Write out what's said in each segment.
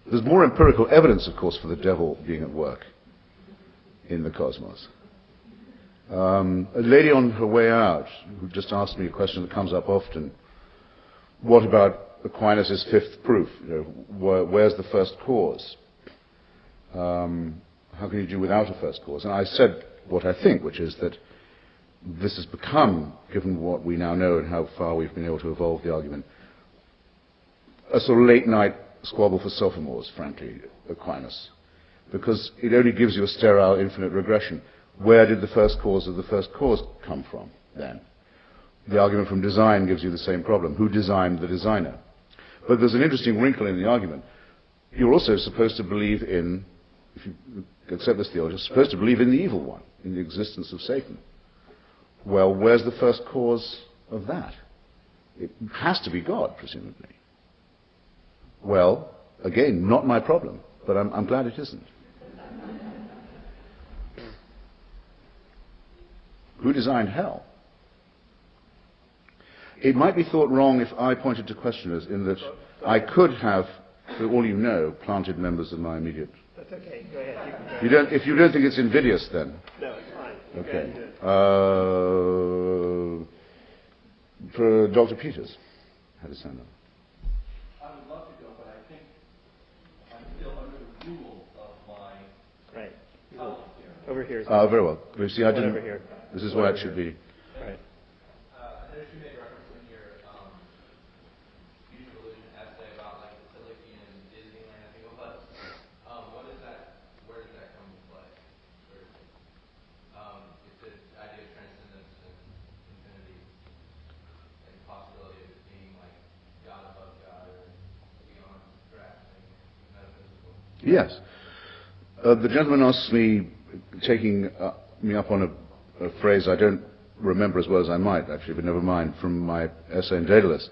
There's more empirical evidence, of course, for the devil being at work in the cosmos. A lady on her way out who just asked me a question that comes up often: what about Aquinas' fifth proof? Where's the first cause? How can you do without a first cause? And I said what I think, which is that this has become, given what we now know and how far we've been able to evolve the argument, a sort of late-night squabble for sophomores, frankly, Aquinas, because it only gives you a sterile infinite regression. Where did the first cause of the first cause come from, then? The argument from design gives you the same problem. Who designed the designer? But there's an interesting wrinkle in the argument. You're also supposed to believe in, if you accept this theology, you're supposed to believe in the evil one, in the existence of Satan. Well, where's the first cause of that? It has to be God, presumably. Well, again, not my problem, but I'm glad it isn't. Who designed hell? It might be thought wrong if I pointed to questioners in that I could have, for all you know, planted members of my immediate... That's okay. Go ahead. You can go if you don't think it's invidious, then... No, it's fine. Okay. For Dr. Peters, had his hand up. I would love to go, but I think I'm still under the rule of my... Right. Over here. Very well. You see, I didn't... Over here. This is where it should be. Right. I noticed you made reference in your future religion essay about like the Hitchens and Disneyland, I think it was. What is that? Where does that come into play? It's the idea of transcendence and infinity, and the possibility of it being like God above God or beyond grasping, metaphysical. Yes. The gentleman asked me, taking me up on a phrase I don't remember as well as I might, actually, but never mind, from my essay in Daedalus,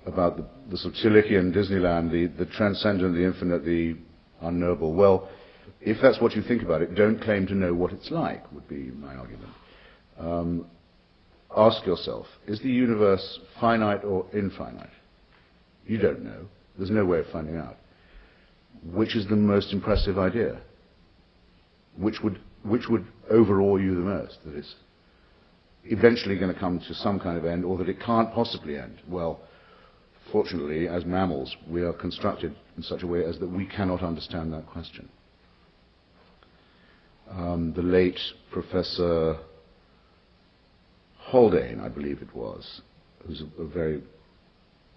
about the sort of Chilichian Disneyland, the transcendent, the infinite, the unknowable. Well, if that's what you think about it, don't claim to know what it's like, would be my argument. Ask yourself, is the universe finite or infinite? You don't know. There's no way of finding out. Which is the most impressive idea? Which would overawe you the most? That it's eventually going to come to some kind of end, or that it can't possibly end? Well, fortunately, as mammals, we are constructed in such a way as that we cannot understand that question. The late Professor Haldane, I believe it was, who's a very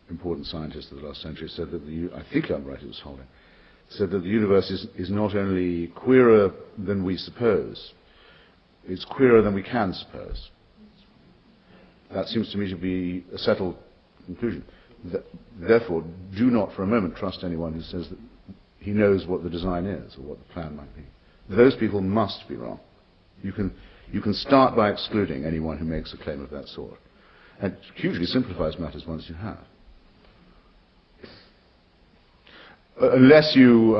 important scientist of the last century, said that I think I'm right, it was Haldane, said that the universe is not only queerer than we suppose, it's queerer than we can suppose. That seems to me to be a settled conclusion. Therefore, do not for a moment trust anyone who says that he knows what the design is or what the plan might be. Those people must be wrong. You can start by excluding anyone who makes a claim of that sort. And it hugely simplifies matters once you have. Unless you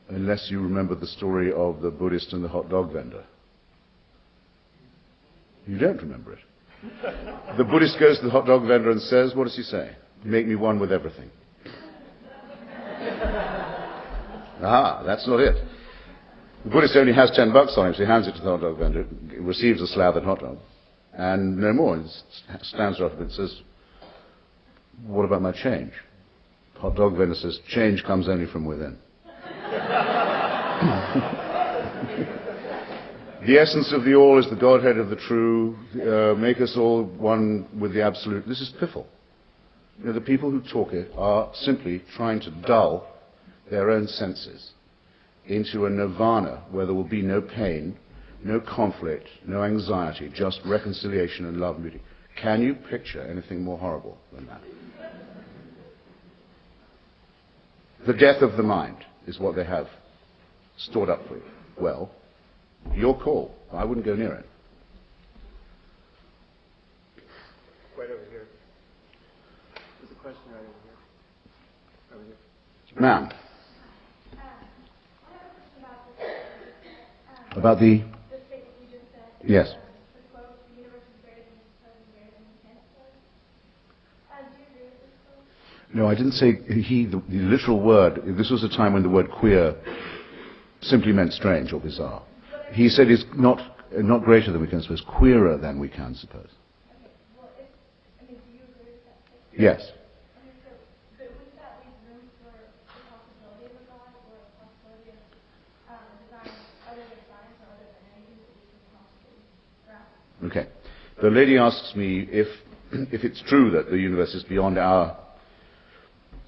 remember the story of the Buddhist and the hot dog vendor. You don't remember it. The Buddhist goes to the hot dog vendor and says, what does he say? Make me one with everything. Aha, that's not it. The Buddhist only has $10 on him, so he hands it to the hot dog vendor, receives a slathered hot dog, and no more. He stands right up and says, what about my change? Hot dog vendor says, change comes only from within. The essence of the all is the Godhead of the true. Make us all one with the absolute. This is piffle. The people who talk it are simply trying to dull their own senses into a nirvana where there will be no pain, no conflict, no anxiety, just reconciliation and love and beauty. Can you picture anything more horrible than that? The death of the mind is what they have stored up for you. Well, your call. I wouldn't go near it. Right over here. There's a question right over here. Over here. Ma'am. About the... Yes. No, I didn't say he, the literal word. This was a time when the word queer simply meant strange or bizarre. He said it's not greater than we can suppose, queerer than we can suppose. Okay, well, do you agree with that statement? Yes. Okay, so, but wouldn't that leave room for the possibility of a God or a possibility of design, other than science or other than anything that we can possibly grasp? Okay. The lady asks me if it's true that the universe is beyond our,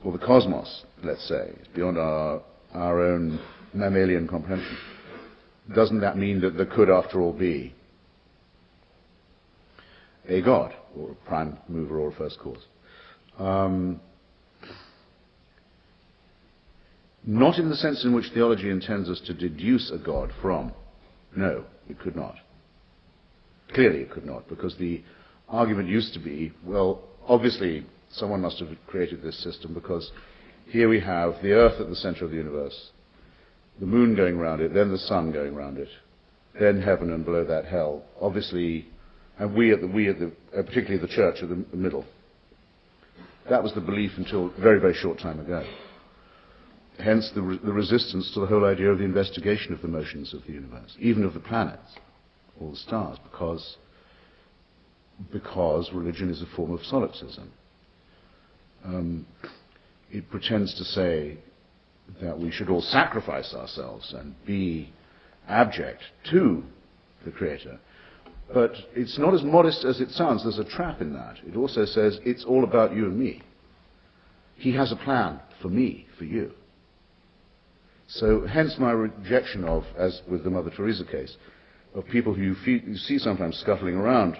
or the cosmos, let's say, is beyond our own mammalian comprehension. Doesn't that mean that there could, after all, be a God, or a prime mover, or a first cause? Not in the sense in which theology intends us to deduce a God from. No, it could not. Clearly it could not, because the argument used to be, well, obviously someone must have created this system, because here we have the Earth at the center of the universe, the moon going around it, then the sun going around it, then heaven, and below that hell. Obviously, and particularly the church at the middle. That was the belief until a very, very short time ago. Hence the resistance to the whole idea of the investigation of the motions of the universe, even of the planets or the stars, because religion is a form of solipsism. It pretends to say that we should all sacrifice ourselves and be abject to the Creator. But it's not as modest as it sounds. There's a trap in that. It also says it's all about you and me. He has a plan for me, for you. So hence my rejection of, as with the Mother Teresa case, of people who you see sometimes scuttling around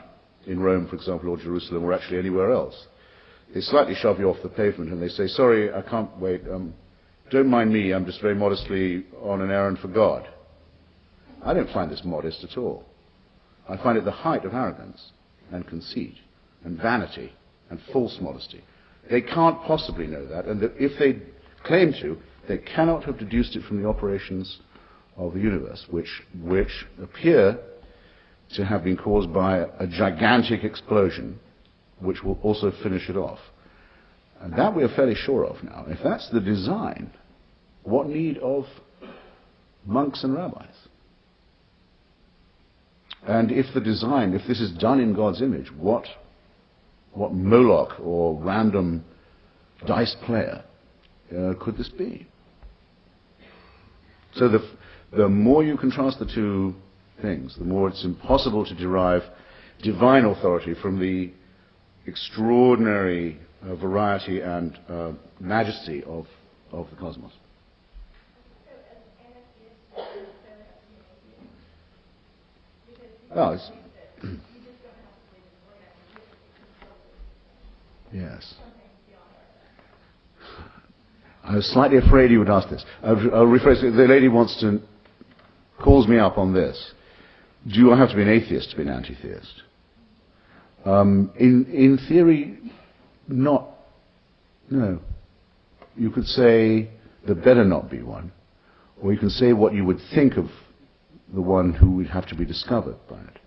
in Rome, for example, or Jerusalem, or actually anywhere else. They slightly shove you off the pavement and they say, sorry, I can't wait, don't mind me, I'm just very modestly on an errand for God. I don't find this modest at all. I find it the height of arrogance and conceit and vanity and false modesty. They can't possibly know that, and that if they claim to, they cannot have deduced it from the operations of the universe, which appear to have been caused by a gigantic explosion, which will also finish it off. And that we are fairly sure of now. If that's the design, what need of monks and rabbis? And if the design, if this is done in God's image, what Moloch or random dice player could this be? So the more you contrast the two things, the more it's impossible to derive divine authority from the extraordinary variety and majesty of the cosmos. Oh, it's yes. I was slightly afraid you would ask this. I'll rephrase it. The lady calls me up on this. Do I have to be an atheist to be an anti-theist? In theory, not. No. You could say there better not be one, or you can say what you would think of the one who would have to be discovered by it.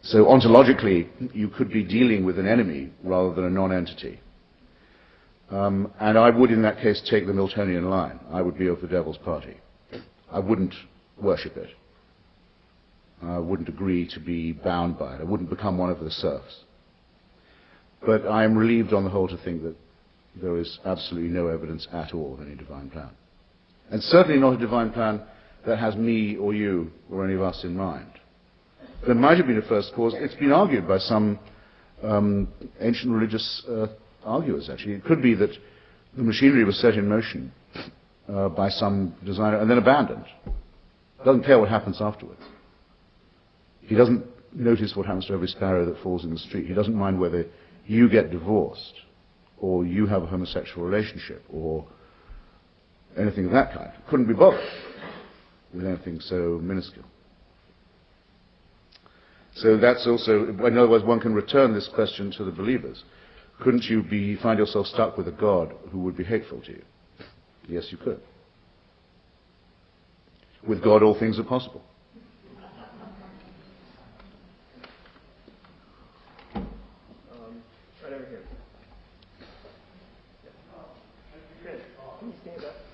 So ontologically, you could be dealing with an enemy rather than a non-entity. And I would, in that case, take the Miltonian line. I would be of the devil's party. I wouldn't worship it. I wouldn't agree to be bound by it. I wouldn't become one of the serfs. But I am relieved on the whole to think that there is absolutely no evidence at all of any divine plan. And certainly not a divine plan that has me or you or any of us in mind. There might have been a first cause. It's been argued by some ancient religious arguers, actually. It could be that the machinery was set in motion by some designer and then abandoned. Doesn't care what happens afterwards. He doesn't notice what happens to every sparrow that falls in the street. He doesn't mind whether you get divorced or you have a homosexual relationship or anything of that kind. Couldn't be bothered with anything so minuscule. So that's also, in other words, one can return this question to the believers. Couldn't you find yourself stuck with a God who would be hateful to you? Yes, you could. With God, all things are possible. Right over here. stand up.